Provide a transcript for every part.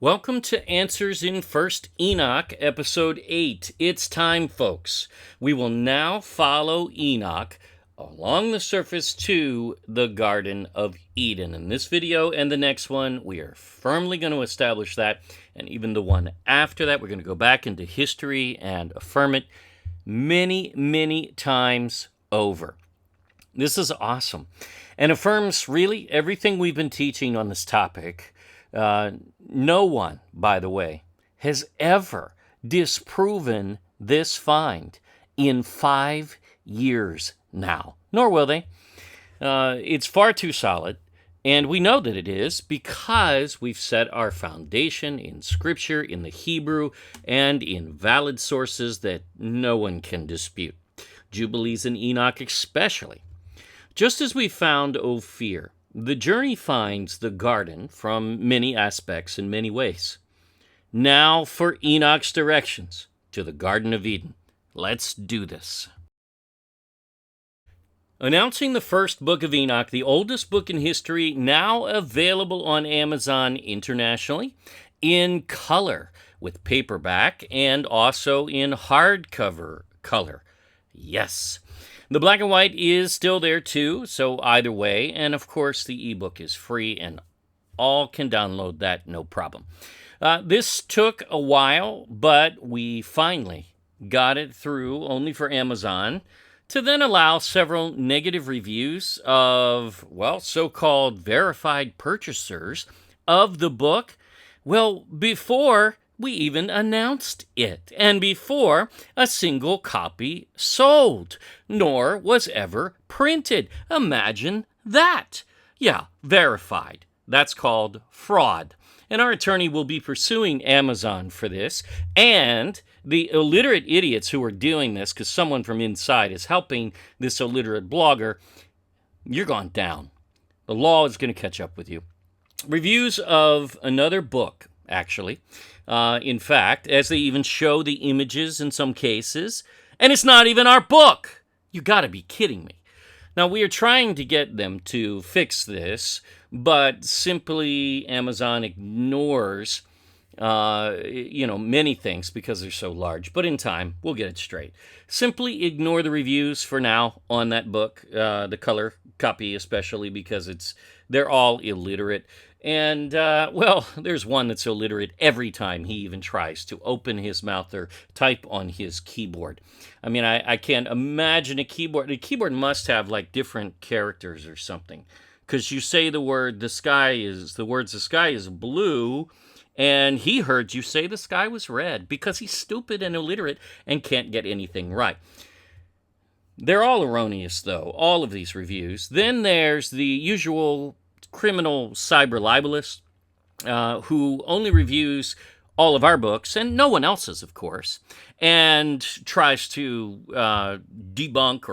Welcome to Answers in 1st Enoch, Episode 8. It's time, folks. We will now follow Enoch along the surface to the Garden of Eden. In this video and the next one, we are firmly going to establish that. And even the one after that, we're going to go back into history and affirm it many, many times over. This is awesome and affirms really everything we've been teaching on this topic. No one, by the way, has ever disproven this find in 5 years now, nor will they. It's far too solid, and we know that it is because we've set our foundation in Scripture, in the Hebrew, and in valid sources that no one can dispute. Jubilees and Enoch especially. Just as we found Ophir, the journey finds the garden from many aspects in many ways. Now for Enoch's directions to the Garden of Eden. Let's do this. Announcing the first book of Enoch, the oldest book in history, now available on Amazon internationally, in color, with paperback, and also in hardcover color. Yes. The black and white is still there too, so either way, and of course the ebook is free and all can download that, no problem. This took a while, but we finally got it through only for Amazon to then allow several negative reviews of, well, so-called verified purchasers of the book, well, before we even announced it, and before a single copy sold, nor was ever printed. Imagine that. Yeah, verified. That's called fraud. And our attorney will be pursuing Amazon for this, and the illiterate idiots who are doing this, because someone from inside is helping this illiterate blogger, you're gone down. The law is going to catch up with you. Reviews of another book, actually. In fact, as they even show the images in some cases, and it's not even our book. You gotta be kidding me. Now, we are trying to get them to fix this, but simply Amazon ignores, many things because they're so large. But in time, we'll get it straight. Simply ignore the reviews for now on that book, the color copy especially, because they're all illiterate. And, there's one that's illiterate every time he even tries to open his mouth or type on his keyboard. I mean, I can't imagine a keyboard. A keyboard must have, like, different characters or something. Because you say the words, the sky is blue, and he heard you say the sky was red because he's stupid and illiterate and can't get anything right. They're all erroneous, though, all of these reviews. Then there's the usual criminal cyber libelist who only reviews all of our books and no one else's, of course, and tries to debunk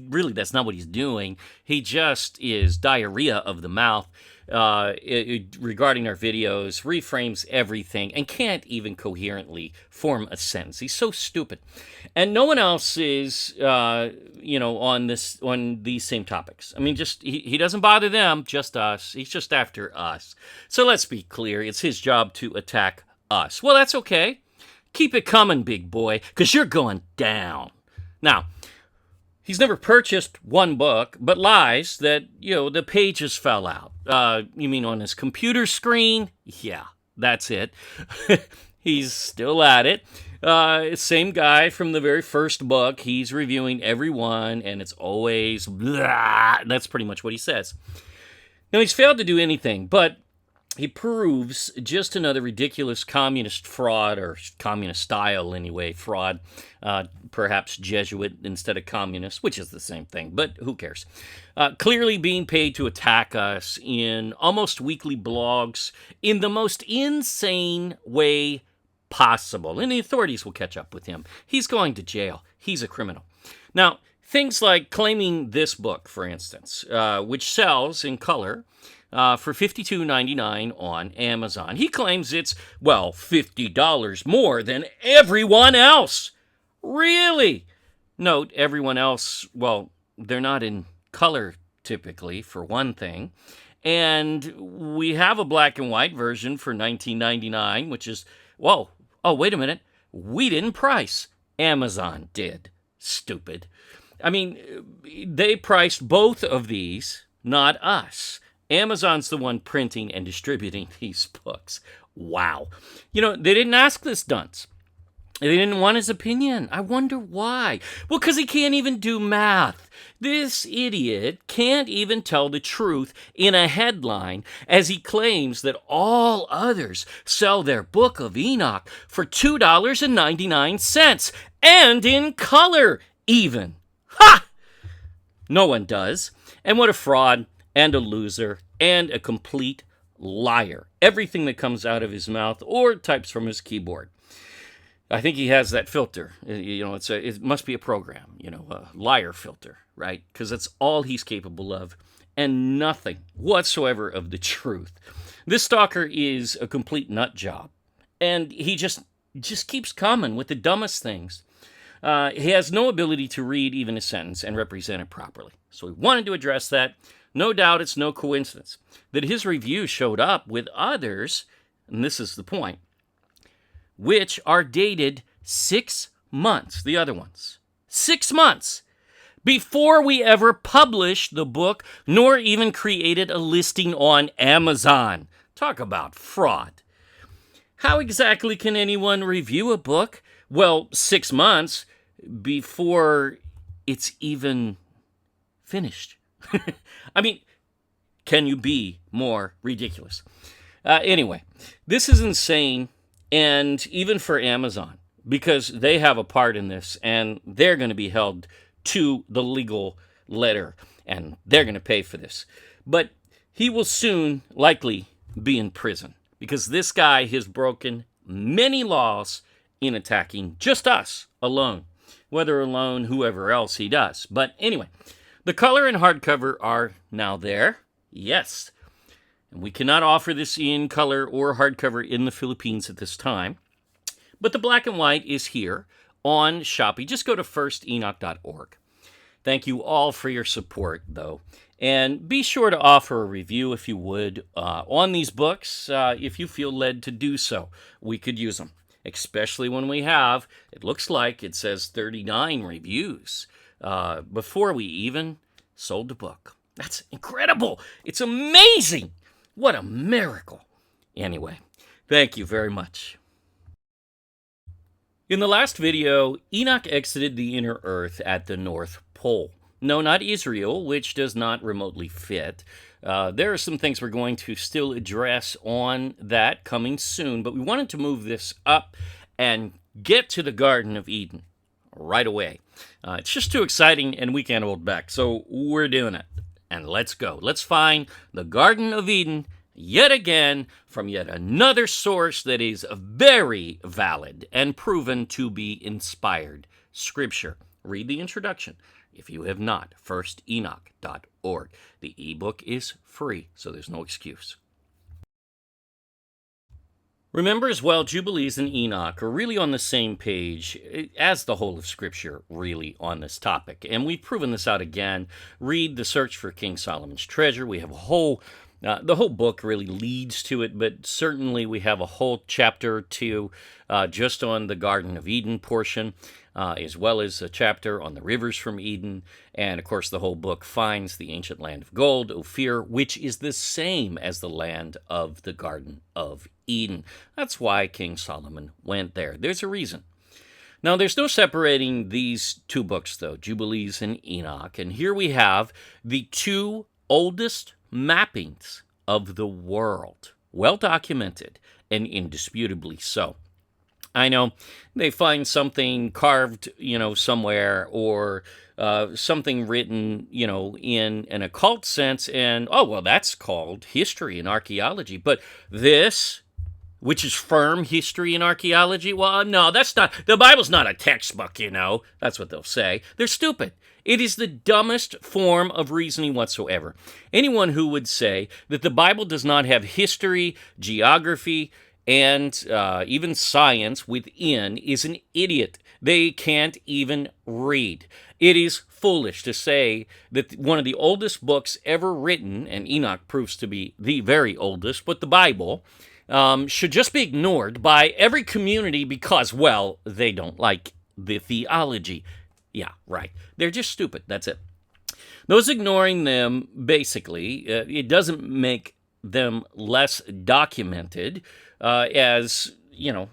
really that's not what he's doing. He just is diarrhea of the mouth regarding our videos, reframes everything, and can't even coherently form a sentence. He's so stupid. And no one else is, on these same topics. I mean, he doesn't bother them, just us. He's just after us. So let's be clear. It's his job to attack us. Well, that's okay. Keep it coming, big boy, because you're going down. Now, he's never purchased one book, but lies that, the pages fell out. You mean on his computer screen? Yeah, that's it. He's still at it. Same guy from the very first book. He's reviewing every one, and it's always blah. That's pretty much what he says. Now, he's failed to do anything, but he proves just another ridiculous communist fraud, or communist style anyway, fraud, perhaps Jesuit instead of communist, which is the same thing, but who cares? Clearly being paid to attack us in almost weekly blogs in the most insane way possible, and the authorities will catch up with him. He's going to jail. He's a criminal. Now, things like claiming this book, for instance, which sells in color, for $52.99 on Amazon. He claims it's, $50 more than everyone else. Really? Note, everyone else, they're not in color typically, for one thing. And we have a black and white version for $19.99, which is, whoa, oh, wait a minute. We didn't price. Amazon did. Stupid. I mean, they priced both of these, not us. Amazon's the one printing and distributing these books. Wow. You know, they didn't ask this dunce. They didn't want his opinion. I wonder why. Well, because he can't even do math. This idiot can't even tell the truth in a headline as he claims that all others sell their book of Enoch for $2.99 and in color even. Ha! No one does. And what a fraud and a loser and a complete liar. Everything that comes out of his mouth or types from his keyboard. I think he has that filter. You know, it must be a program, you know, a liar filter, right? Because that's all he's capable of, and nothing whatsoever of the truth. This stalker is a complete nut job, and he just keeps coming with the dumbest things. He has no ability to read even a sentence and represent it properly. So we wanted to address that. No doubt it's no coincidence that his review showed up with others, and this is the point, which are dated 6 months, the other ones. 6 months before we ever published the book, nor even created a listing on Amazon. Talk about fraud. How exactly can anyone review a book? Well, 6 months before it's even finished. I mean, can you be more ridiculous? Anyway, this is insane. And even for Amazon, because they have a part in this, and they're going to be held to the legal letter, and they're going to pay for this. But he will soon likely be in prison, because this guy has broken many laws in attacking just us alone, whether alone, whoever else he does. But anyway, the color and hardcover are now there. Yes. And we cannot offer this in color or hardcover in the Philippines at this time. But the black and white is here on Shopee. Just go to firstenoch.org. Thank you all for your support, though. And be sure to offer a review, if you would, on these books, if you feel led to do so. We could use them, especially when we have, it looks like it says 39 reviews before we even sold the book. That's incredible. It's amazing. What a miracle. Anyway, thank you very much. In the last video, Enoch exited the inner earth at the North Pole. No, not Israel, which does not remotely fit. There are some things we're going to still address on that coming soon, but we wanted to move this up and get to the Garden of Eden right away. It's just too exciting, and we can't hold back, so we're doing it. And let's go. Let's find the Garden of Eden yet again from yet another source that is very valid and proven to be inspired Scripture. Read the introduction if you have not. firstenoch.org. The eBook is free, so there's no excuse. Remember as well, Jubilees and Enoch are really on the same page as the whole of Scripture, really, on this topic. And we've proven this out again. Read The Search for King Solomon's Treasure. We have a whole, the whole book really leads to it, but certainly we have a whole chapter or two just on the Garden of Eden portion, as well as a chapter on the rivers from Eden. And, of course, the whole book finds the ancient land of gold, Ophir, which is the same as the land of the Garden of Eden. That's why King Solomon went there. There's a reason. Now, there's no separating these two books, though, Jubilees and Enoch. And here we have the two oldest mappings of the world, well documented and indisputably so. I know they find something carved, somewhere, or something written, in an occult sense, and, oh, well, that's called history and archaeology. But this, which is firm history and archaeology, well, no, that's not, the Bible's not a textbook, That's what they'll say. They're stupid. It is the dumbest form of reasoning whatsoever. Anyone who would say that the Bible does not have history, geography, and even science within is an idiot. They can't even read. It is foolish to say that one of the oldest books ever written, and Enoch proves to be the very oldest, but the Bible, should just be ignored by every community because, well, they don't like the theology. Yeah, right. They're just stupid. That's it. Those ignoring them, basically, it doesn't make them less documented, as,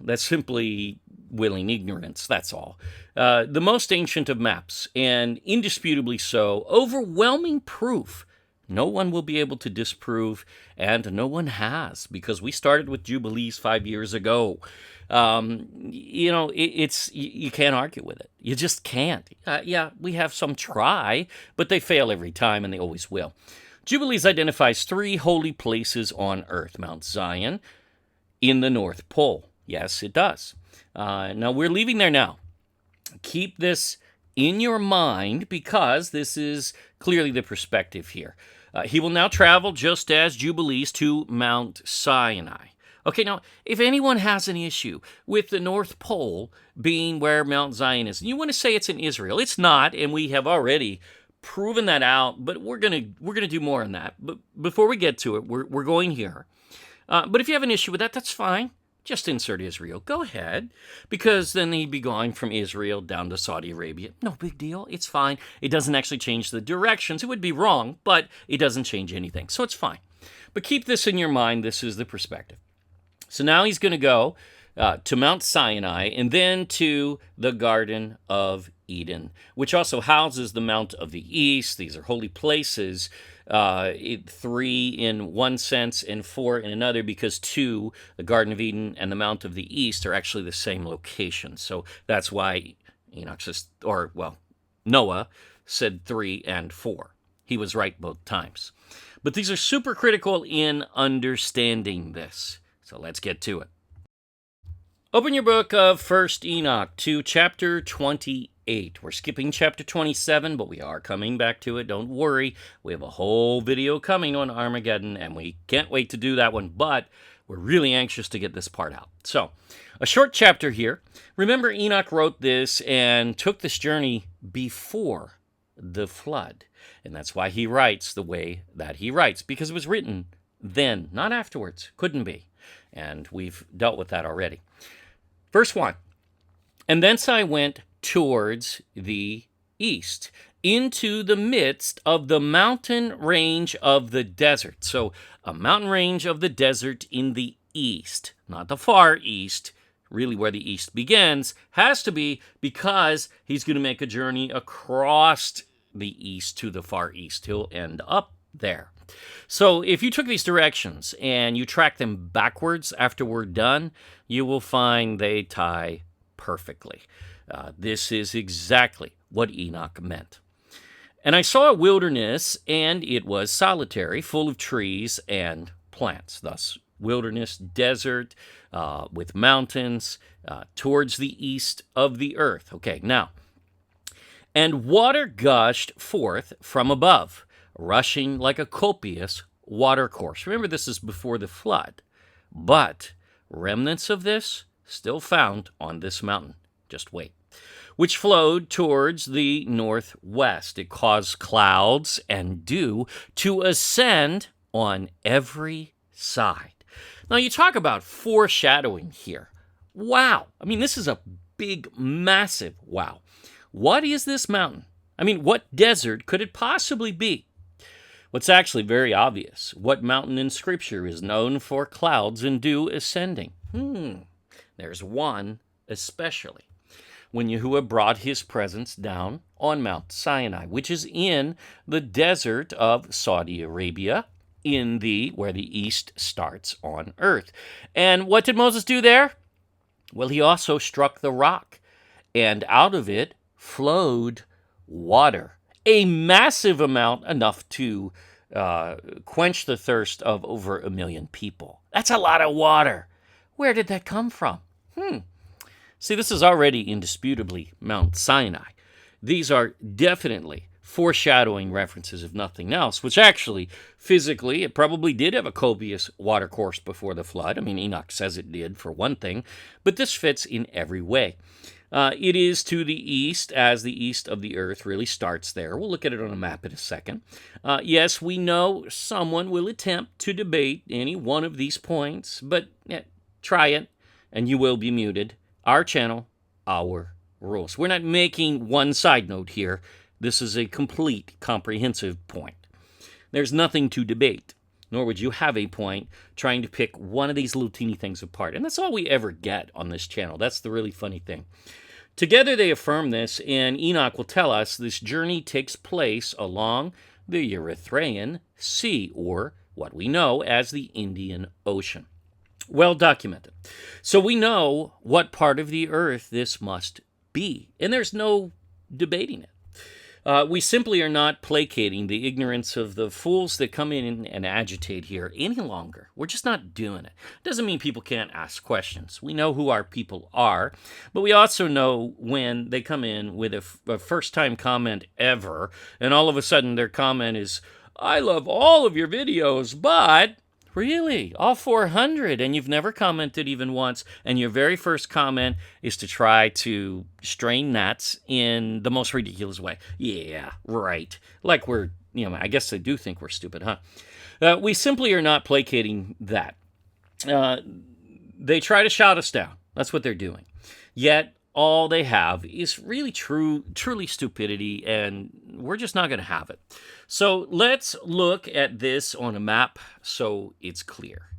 that's simply willing ignorance, that's all. The most ancient of maps, and indisputably so, overwhelming proof. No one will be able to disprove, and no one has, because we started with Jubilees 5 years ago. You can't argue with it. You just can't. Yeah, we have some try, but they fail every time, and they always will. Jubilees identifies 3 holy places on earth: Mount Zion in the North Pole. Yes, it does. Now, we're leaving there now. Keep this in your mind, because this is clearly the perspective here. He will now travel just as Jubilees to Mount Sinai. Okay, now, if anyone has an issue with the North Pole being where Mount Zion is, and you want to say it's in Israel, it's not, and we have already proven that out, but we're gonna do more on that. But before we get to it, we're going here. But if you have an issue with that, that's fine. Just insert Israel. Go ahead. Because then he'd be going from Israel down to Saudi Arabia. No big deal. It's fine. It doesn't actually change the directions. It would be wrong, but it doesn't change anything. So it's fine. But keep this in your mind. This is the perspective. So now he's going to go to Mount Sinai and then to the Garden of Eden, which also houses the Mount of the East. These are holy places. 3 in one sense and 4 in another, because 2, the Garden of Eden and the Mount of the East, are actually the same location. So that's why Noah said 3 and 4. He was right both times. But these are super critical in understanding this. So let's get to it. Open your book of 1st Enoch to chapter 28. We're skipping chapter 27, but we are coming back to it. Don't worry. We have a whole video coming on Armageddon, and we can't wait to do that one, but we're really anxious to get this part out. So, a short chapter here. Remember, Enoch wrote this and took this journey before the flood. And that's why he writes the way that he writes, because it was written then, not afterwards. Couldn't be. And we've dealt with that already. Verse 1, and thence I went towards the east, into the midst of the mountain range of the desert. So, a mountain range of the desert in the east, not the far east, really where the east begins, has to be because he's going to make a journey across the east to the far east. He'll end up there. So if you took these directions and you track them backwards after we're done, you will find they tie perfectly. This is exactly what Enoch meant. And I saw a wilderness, and it was solitary, full of trees and plants. Thus, wilderness, desert, with mountains, towards the east of the earth. Okay, now, and water gushed forth from above, rushing like a copious watercourse. Remember, this is before the flood. But remnants of this still found on this mountain. Just wait. Which flowed towards the northwest. It caused clouds and dew to ascend on every side. Now, you talk about foreshadowing here. Wow. I mean, this is a big, massive wow. What is this mountain? I mean, what desert could it possibly be? What's actually very obvious. What mountain in Scripture is known for clouds and dew ascending? There's one especially. When Yahuwah brought his presence down on Mount Sinai, which is in the desert of Saudia Arabia, where the east starts on earth. And what did Moses do there? Well, he also struck the rock, and out of it flowed water. A massive amount, enough to quench the thirst of over 1 million people. That's a lot of water. Where did that come from? See, this is already indisputably Mount Sinai. These are definitely foreshadowing references, if nothing else, which actually, physically, it probably did have a copious watercourse before the flood. I mean, Enoch says it did, for one thing, but this fits in every way. It is to the east, as the east of the earth really starts there. We'll look at it on a map in a second. Yes, we know someone will attempt to debate any one of these points, but try it, and you will be muted. Our channel, our rules. We're not making one side note here. This is a complete, comprehensive point. There's nothing to debate, nor would you have a point trying to pick one of these little teeny things apart. And that's all we ever get on this channel. That's the really funny thing. Together they affirm this, and Enoch will tell us this journey takes place along the Erythraean Sea, or what we know as the Indian Ocean. Well documented. So we know what part of the earth this must be, and there's no debating it. We simply are not placating the ignorance of the fools that come in and agitate here any longer. We're just not doing it. Doesn't mean people can't ask questions. We know who our people are, but we also know when they come in with a first-time comment ever, and all of a sudden their comment is, "I love all of your videos, but..." Really? All 400, and you've never commented even once, and your very first comment is to try to strain gnats in the most ridiculous way. Yeah, right. Like we're, I guess they do think we're stupid, huh? We simply are not placating that. They try to shout us down. That's what they're doing. Yet, all they have is really truly stupidity, and we're just not going to have it. So let's look at this on a map so it's clear.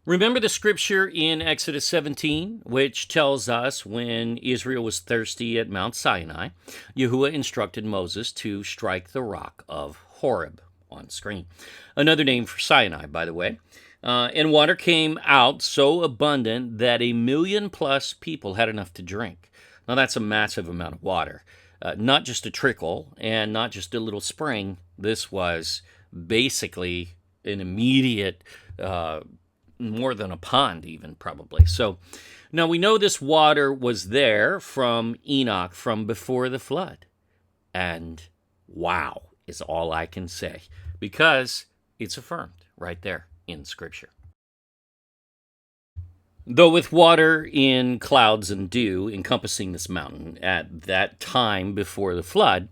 Remember the scripture in Exodus 17, which tells us when Israel was thirsty at Mount Sinai, Yahuwah instructed Moses to strike the rock of Horeb on screen. Another name for Sinai, by the way. And water came out so abundant that 1 million+ people had enough to drink. Now that's a massive amount of water. Not just a trickle and not just a little spring. This was basically an immediate, more than a pond even probably. So now we know this water was there from Enoch from before the flood. And wow is all I can say, because it's affirmed right there in Scripture. Though with water in clouds and dew encompassing this mountain at that time before the flood,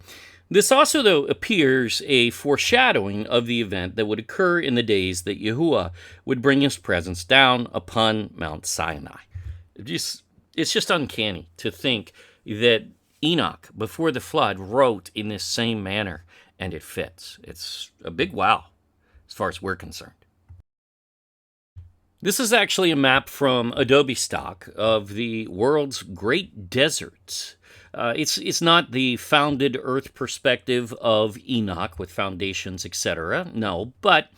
this also, though, appears a foreshadowing of the event that would occur in the days that Yahuwah would bring his presence down upon Mount Sinai. It's just uncanny to think that Enoch, before the flood, wrote in this same manner, and it fits. It's a big wow, as far as we're concerned. This is actually a map from Adobe stock of the world's great deserts. It's not the founded Earth perspective of Enoch with foundations, etc. No, but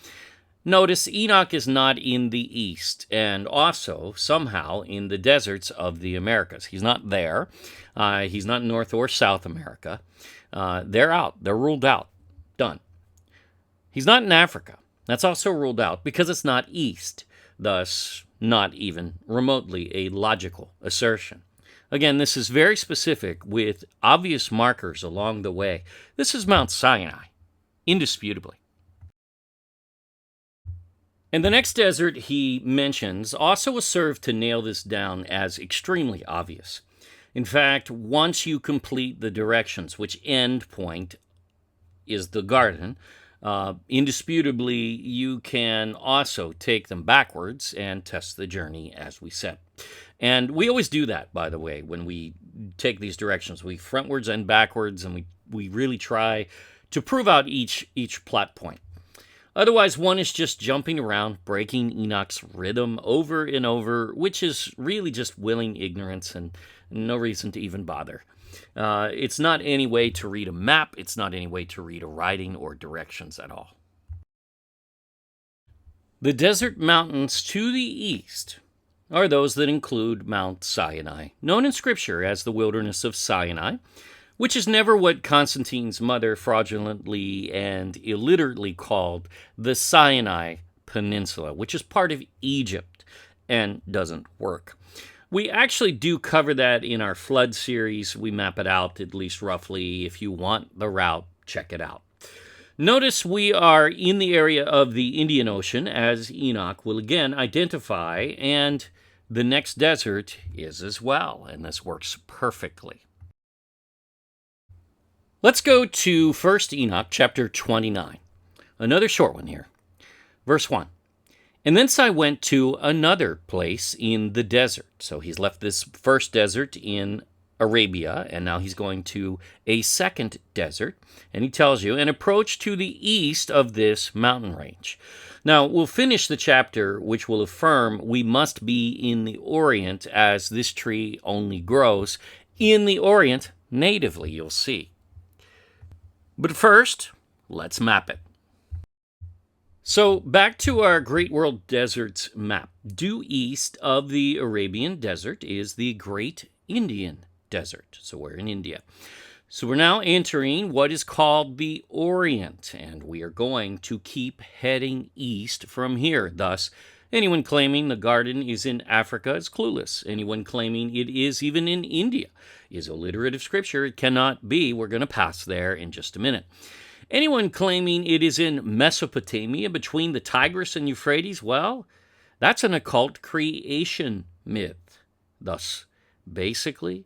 notice Enoch is not in the east, and also somehow in the deserts of the Americas. He's not there. He's not in North or South America. They're out. They're ruled out. Done. He's not in Africa. That's also ruled out because it's not east. Thus, not even remotely a logical assertion. Again, this is very specific with obvious markers along the way. This is Mount Sinai, indisputably. And the next desert he mentions also will serve to nail this down as extremely obvious. In fact, once you complete the directions, which end point is the garden, indisputably, you can also take them backwards and test the journey as we said. And we always do that, by the way, when we take these directions. We frontwards and backwards, and we really try to prove out each plot point. Otherwise, one is just jumping around, breaking Enoch's rhythm over and over, which is really just willing ignorance and no reason to even bother. It's not any way to read a map. It's not any way to read a writing or directions at all. The desert mountains to the east are those that include Mount Sinai, known in Scripture as the wilderness of Sinai, which is never what Constantine's mother fraudulently and illiterately called the Sinai Peninsula, which is part of Egypt and doesn't work. We actually do cover that in our flood series. We map it out, at least roughly. If you want the route, check it out. Notice we are in the area of the Indian Ocean, as Enoch will again identify, and the next desert is as well, and this works perfectly. Let's go to 1 Enoch chapter 29. Another short one here. Verse 1. And thence I went to another place in the desert. So he's left this first desert in Arabia, and now he's going to a second desert. And he tells you, and approach to the east of this mountain range. Now, we'll finish the chapter, which will affirm we must be in the Orient, as this tree only grows in the Orient natively, you'll see. But first, let's map it. So back to our Great World Deserts map. Due east of the Arabian Desert is the Great Indian Desert. So we're in India. So we're now entering what is called the Orient, and we are going to keep heading east from here. Thus, anyone claiming the garden is in Africa is clueless. Anyone claiming it is even in India is illiterate of Scripture. It cannot be. We're going to pass there in just a minute. Anyone claiming it is in Mesopotamia between the Tigris and Euphrates, well, that's an occult creation myth. Thus, basically,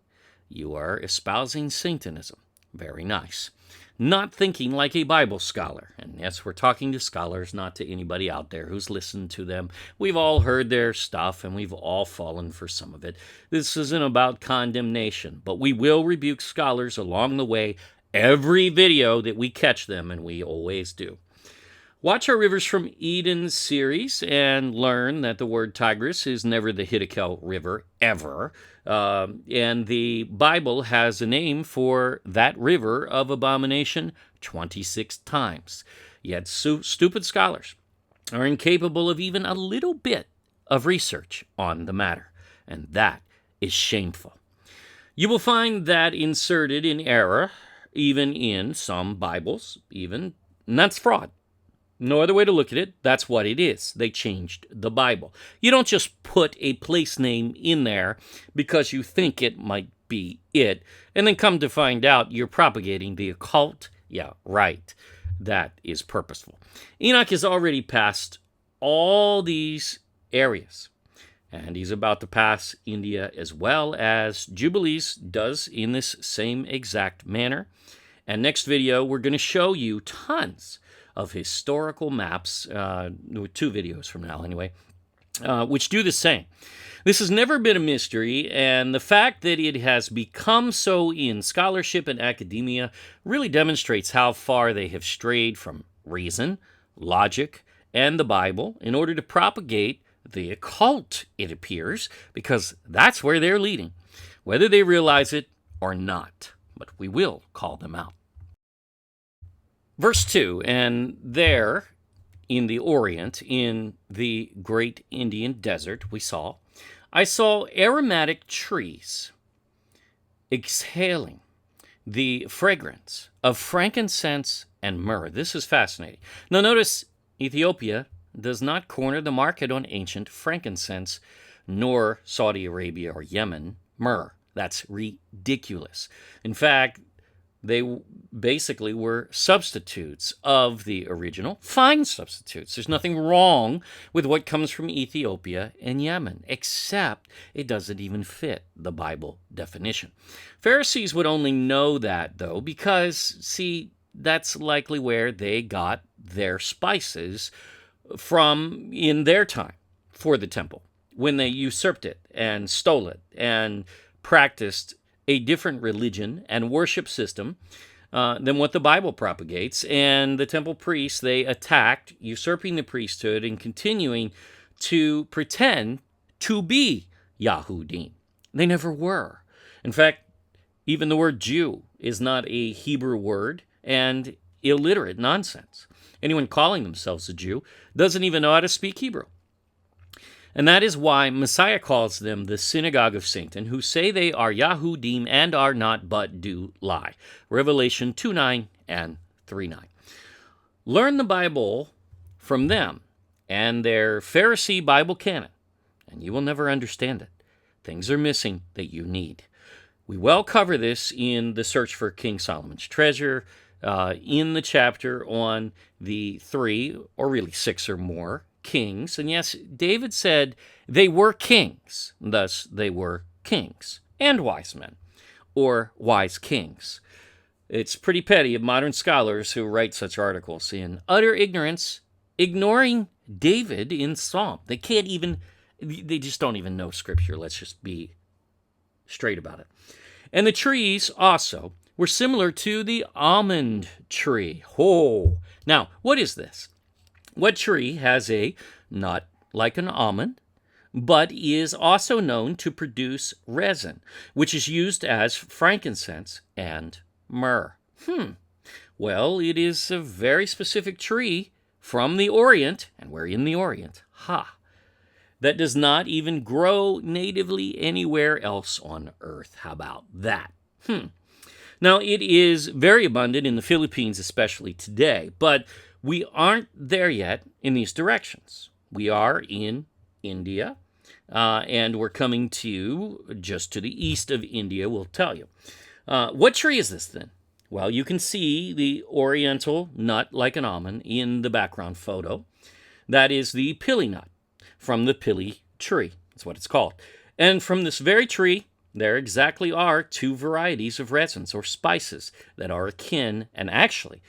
you are espousing Satanism. Very nice. Not thinking like a Bible scholar. And yes, we're talking to scholars, not to anybody out there who's listened to them. We've all heard their stuff, and we've all fallen for some of it. This isn't about condemnation, but we will rebuke scholars along the way every video that we catch them, and we always do. Watch our Rivers from Eden series and learn that the word Tigris is never the Hiddekel River, ever. And the Bible has a name for that river of abomination 26 times. Yet stupid scholars are incapable of even a little bit of research on the matter. And that is shameful. You will find that inserted in error, even in some Bibles, and that's fraud. No other way to look at it. That's what it is. They changed the Bible. You don't just put a place name in there because you think it might be it, and then come to find out you're propagating the occult. Yeah, right. That is purposeful. Enoch has already passed all these areas, and he's about to pass India as well, as Jubilees does in this same exact manner. And next video, we're going to show you tons of historical maps, 2 videos from now anyway, which do the same. This has never been a mystery, and the fact that it has become so in scholarship and academia really demonstrates how far they have strayed from reason, logic, and the Bible in order to propagate the occult, it appears, because that's where they're leading, whether they realize it or not. But we will call them out. Verse 2, and there in the Orient, in the Great Indian Desert, I saw aromatic trees exhaling the fragrance of frankincense and myrrh. This is fascinating. Now notice, Ethiopia does not corner the market on ancient frankincense, nor Saudi Arabia or Yemen myrrh. That's ridiculous. In fact, they basically were substitutes of the original, fine substitutes. There's nothing wrong with what comes from Ethiopia and Yemen, except it doesn't even fit the Bible definition. Pharisees would only know that, though, because, see, that's likely where they got their spices from in their time for the temple, when they usurped it and stole it and practiced a different religion and worship system than what the Bible propagates. And the temple priests, they attacked, usurping the priesthood and continuing to pretend to be Yahudim. They never were. In fact, even the word Jew is not a Hebrew word and illiterate nonsense. Anyone calling themselves a Jew doesn't even know how to speak Hebrew. And that is why Messiah calls them the synagogue of Satan, who say they are Yahudim and are not, but do lie. Revelation 2:9 and 3:9. Learn the Bible from them and their Pharisee Bible canon, and you will never understand it. Things are missing that you need. We will cover this in the search for King Solomon's treasure, in the chapter on the 3, or really 6 or more, kings. And yes, David said they were kings. Thus, they were kings and wise men, or wise kings. It's pretty petty of modern scholars who write such articles in utter ignorance, ignoring David in Psalm. They just don't even know Scripture. Let's just be straight about it. And the trees also were similar to the almond tree. Oh, now, what is this? What tree has a nut like an almond, but is also known to produce resin, which is used as frankincense and myrrh? Well, it is a very specific tree from the Orient, and we're in the Orient, that does not even grow natively anywhere else on Earth. How about that? Now, it is very abundant in the Philippines, especially today, but we aren't there yet in these directions. We are in India, and we're coming just to the east of India, we'll tell you. What tree is this, then? Well, you can see the oriental nut like an almond in the background photo. That is the pili nut from the pili tree. That's what it's called. And from this very tree, there exactly are two varieties of resins or spices that are akin, and actually,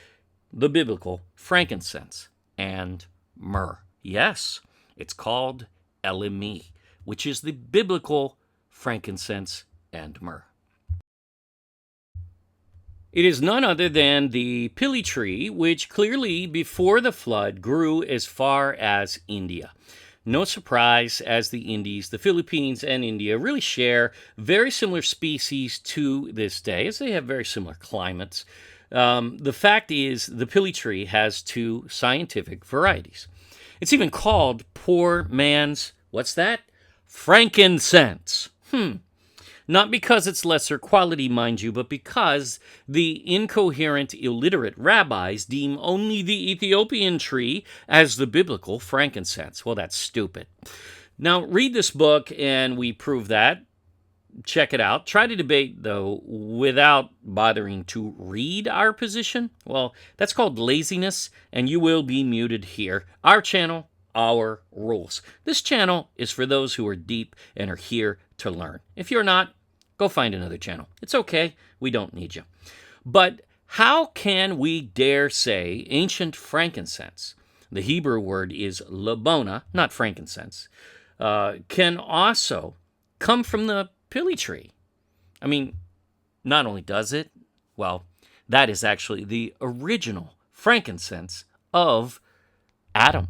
the biblical frankincense and myrrh. Yes, it's called elemi, which is the biblical frankincense and myrrh. It is none other than the pili tree, which clearly before the flood grew as far as India. No surprise, as the Indies, the Philippines, and India really share very similar species to this day, as they have very similar climates. The fact is, the pili tree has two scientific varieties. It's even called poor man's, what's that? Frankincense. Not because it's lesser quality, mind you, but because the incoherent, illiterate rabbis deem only the Ethiopian tree as the biblical frankincense. Well, that's stupid. Now, read this book, and we prove that. Check it out. Try to debate, though, without bothering to read our position. Well, that's called laziness, and you will be muted here. Our channel, our rules. This channel is for those who are deep and are here to learn. If you're not, go find another channel. It's okay. We don't need you. But how can we dare say ancient frankincense, the Hebrew word is labona, not frankincense, can also come from the pili tree? I mean, not only does it, well, that is actually the original frankincense of Adam,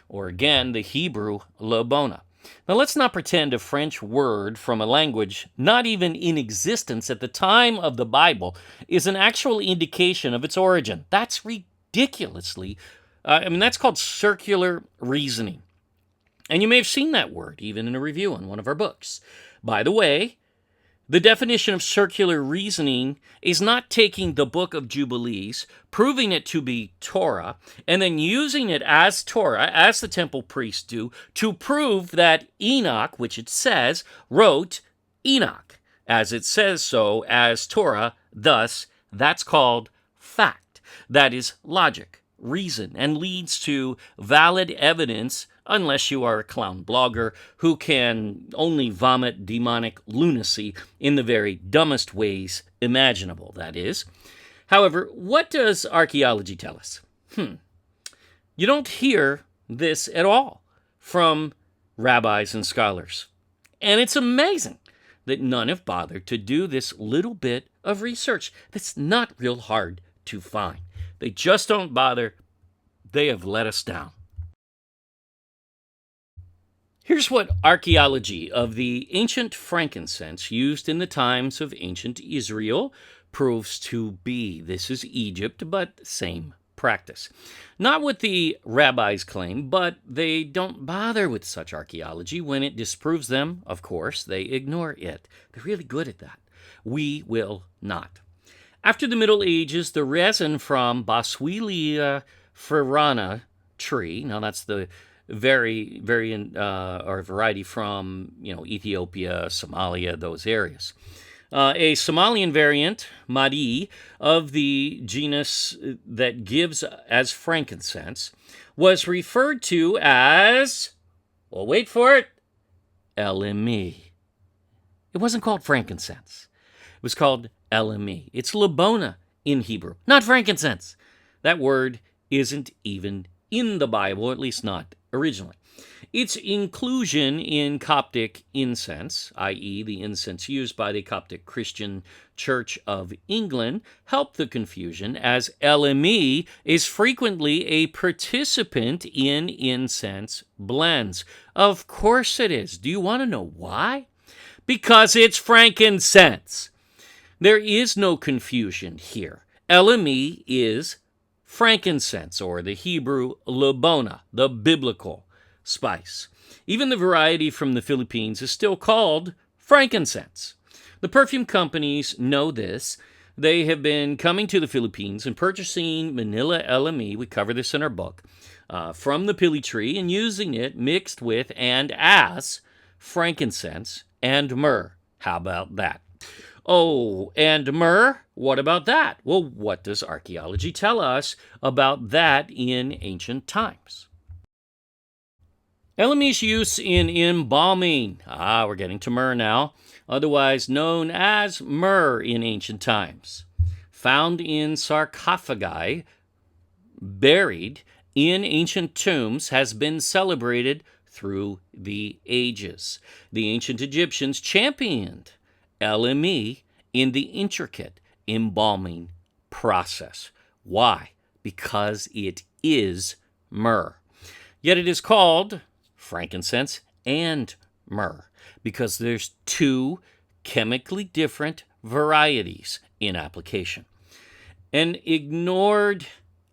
or again, the Hebrew labona. Now, let's not pretend a French word from a language not even in existence at the time of the Bible is an actual indication of its origin. That's ridiculously, that's called circular reasoning. And you may have seen that word even in a review on one of our books. By the way, the definition of circular reasoning is not taking the book of Jubilees, proving it to be Torah, and then using it as Torah, as the temple priests do, to prove that Enoch, which it says, wrote Enoch, as it says so, as Torah. Thus, that's called fact. That is logic, reason, and leads to valid evidence, unless you are a clown blogger who can only vomit demonic lunacy in the very dumbest ways imaginable, that is. However, what does archaeology tell us? You don't hear this at all from rabbis and scholars. And it's amazing that none have bothered to do this little bit of research that's not real hard to find. They just don't bother. They have let us down. Here's what archaeology of the ancient frankincense used in the times of ancient Israel proves to be. This is Egypt, but same practice. Not what the rabbis claim, but they don't bother with such archaeology. When it disproves them, of course, they ignore it. They're really good at that. We will not. After the Middle Ages, the resin from Boswellia ferrana tree, now that's the variety from Ethiopia, Somalia, those areas. A Somalian variant, Madi, of the genus that gives as frankincense, was referred to as, well, wait for it, LME. It wasn't called frankincense. It was called LME. It's labona in Hebrew, not frankincense. That word isn't even in the Bible, at least not originally. Its inclusion in Coptic incense, i.e., the incense used by the Coptic Christian Church of England, helped the confusion, as LME is frequently a participant in incense blends. Of course it is. Do you want to know why? Because it's frankincense. There is no confusion here. LME is frankincense, or the Hebrew labona, the biblical spice. Even the variety from the Philippines is still called frankincense. The perfume companies know this. They have been coming to the Philippines and purchasing Manila LME, we cover this in our book, from the pili tree and using it mixed with and as frankincense and myrrh. How about that? Oh, and myrrh? What about that? Well, what does archaeology tell us about that in ancient times? LME's use in embalming. We're getting to myrrh now, otherwise known as myrrh in ancient times. Found in sarcophagi, buried in ancient tombs, has been celebrated through the ages. The ancient Egyptians championed LME in the intricate embalming process. Why? Because it is myrrh. Yet it is called frankincense and myrrh because there's two chemically different varieties in application. An ignored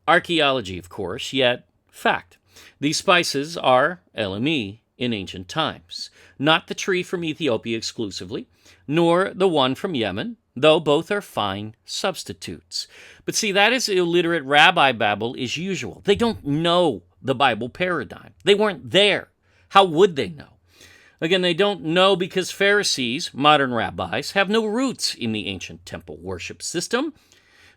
archaeology, of course, yet fact. These spices are LME in ancient times, not the tree from Ethiopia exclusively, nor the one from Yemen, though both are fine substitutes. But see, that is illiterate rabbi babble as usual. They don't know the Bible paradigm. They weren't there. How would they know? Again, they don't know because Pharisees, modern rabbis, have no roots in the ancient temple worship system.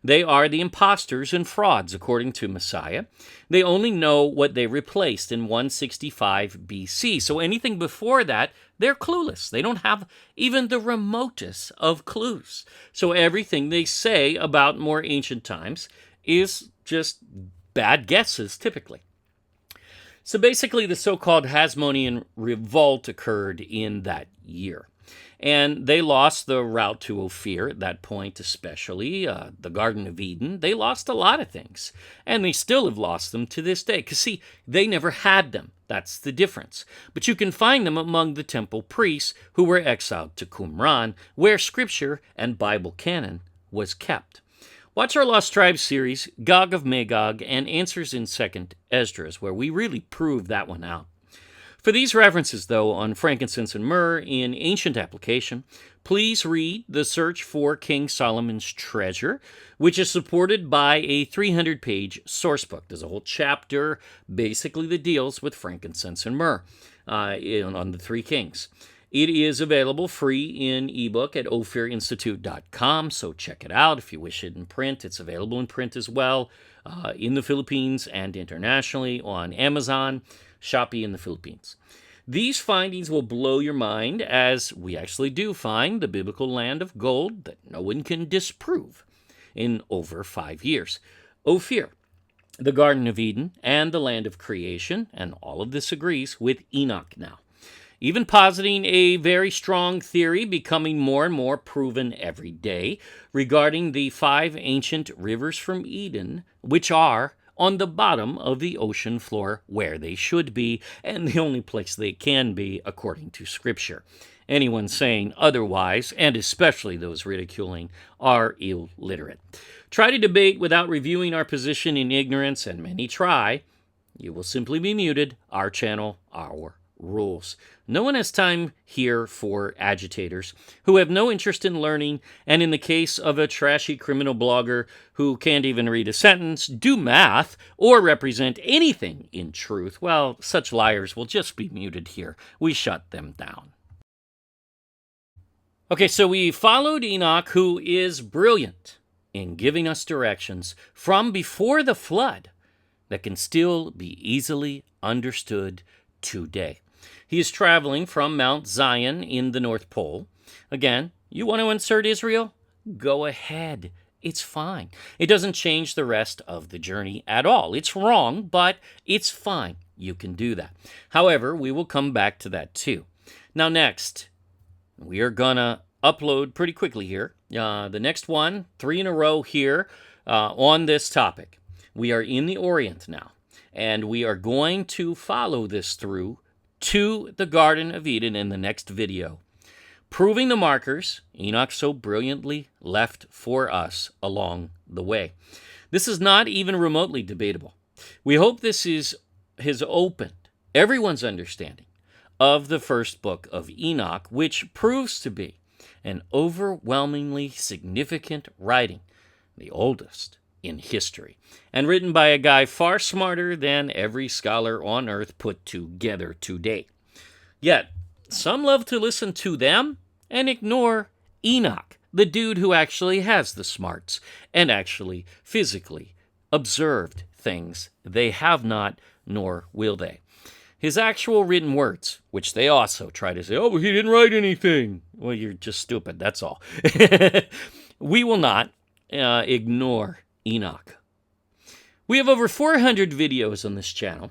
They are the imposters and frauds, according to Messiah. They only know what they replaced in 165 BC. So anything before that, they're clueless. They don't have even the remotest of clues. So everything they say about more ancient times is just bad guesses, typically. So basically, the so-called Hasmonean revolt occurred in that year. And they lost the route to Ophir at that point, especially the Garden of Eden. They lost a lot of things, and they still have lost them to this day. Because, see, they never had them. That's the difference. But you can find them among the temple priests who were exiled to Qumran, where scripture and Bible canon was kept. Watch our Lost Tribes series, Gog of Magog, and Answers in 2nd Esdras, where we really prove that one out. For these references, though, on frankincense and myrrh in ancient application, please read The Search for King Solomon's Treasure, which is supported by a 300-page source book. There's a whole chapter basically that deals with frankincense and myrrh on the three kings. It is available free in eBook at ophirinstitute.com, so check it out. If you wish it in print, it's available in print as well in the Philippines and internationally on Amazon, Shopee in the Philippines. These findings will blow your mind, as we actually do find the biblical land of gold that no one can disprove in over 5 years. Ophir, the Garden of Eden, and the land of creation, and all of this agrees with Enoch now. Even positing a very strong theory becoming more and more proven every day regarding the 5 ancient rivers from Eden, which are on the bottom of the ocean floor where they should be, and the only place they can be according to Scripture. Anyone saying otherwise, and especially those ridiculing, are illiterate. Try to debate without reviewing our position in ignorance, and many try. You will simply be muted. Our channel, our rules. No one has time here for agitators who have no interest in learning, and in the case of a trashy criminal blogger who can't even read a sentence, do math, or represent anything in truth, well, such liars will just be muted here. We shut them down. Okay, so we followed Enoch, who is brilliant in giving us directions from before the flood that can still be easily understood today. He is traveling from Mount Zion in the North Pole. Again, you want to insert Israel? Go ahead. It's fine. It doesn't change the rest of the journey at all. It's wrong, but it's fine. You can do that. However, we will come back to that too. Now, next, we are going to upload pretty quickly here. The next one, 3 in a row here on this topic. We are in the Orient now, and we are going to follow this through to the Garden of Eden in the next video, proving the markers Enoch so brilliantly left for us along the way. This is not even remotely debatable. We hope this has opened everyone's understanding of the first book of Enoch, which proves to be an overwhelmingly significant writing, the oldest in history, and written by a guy far smarter than every scholar on earth put together to date. Yet, some love to listen to them and ignore Enoch, the dude who actually has the smarts and actually physically observed things they have not, nor will they. His actual written words, which they also try to say, oh, but he didn't write anything. Well, you're just stupid, that's all. We will not ignore Enoch. We have over 400 videos on this channel,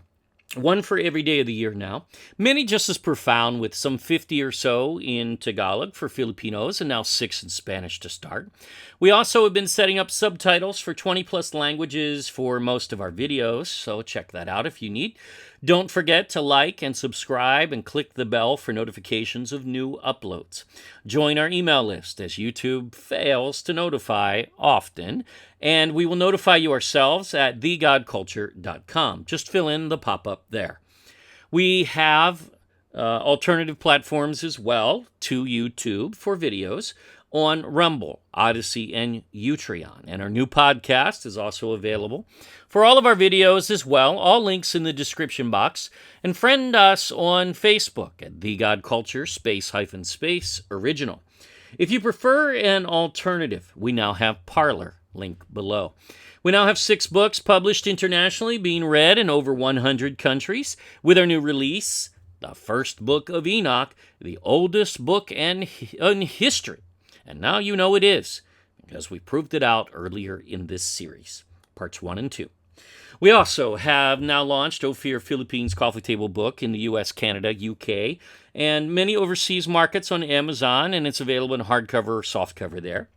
one for every day of the year now, many just as profound, with some 50 or so in Tagalog for Filipinos and now 6 in Spanish to start. We also have been setting up subtitles for 20 plus languages for most of our videos, so check that out if you need. Don't forget to like and subscribe and click the bell for notifications of new uploads. Join our email list, as YouTube fails to notify often, and we will notify you ourselves at thegodculture.com. Just fill in the pop-up there. We have alternative platforms as well to YouTube for videos on Rumble, Odyssey, and Utreon. And our new podcast is also available for all of our videos as well. All links in the description box. And friend us on Facebook at The God Culture _space original. If you prefer an alternative, we now have Parler, link below. We now have 6 books published internationally, being read in over 100 countries. With our new release, the first book of Enoch, the oldest book in history. And now you know it is, because we proved it out earlier in this series, parts 1 and 2. We also have now launched Ophir Philippines Coffee Table Book in the US, Canada, UK, and many overseas markets on Amazon, and it's available in hardcover or softcover there.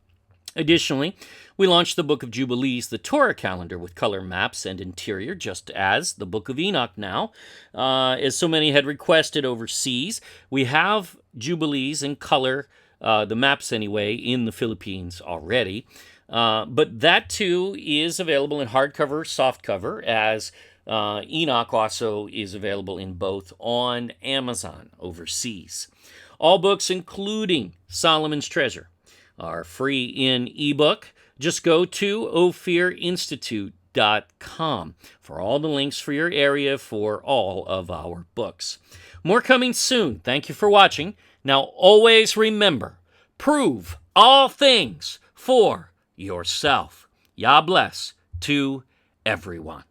Additionally, we launched the Book of Jubilees, the Torah calendar with color maps and interior, just as the Book of Enoch now, as so many had requested overseas. We have Jubilees in color, the maps anyway, in the Philippines already. But that too is available in hardcover, softcover, as Enoch also is available in both on Amazon overseas. All books, including Solomon's Treasure, are free in eBook. Just go to ophirinstitute.com for all the links for your area for all of our books. More coming soon. Thank you for watching. Now always remember, prove all things for yourself. Yah bless to everyone.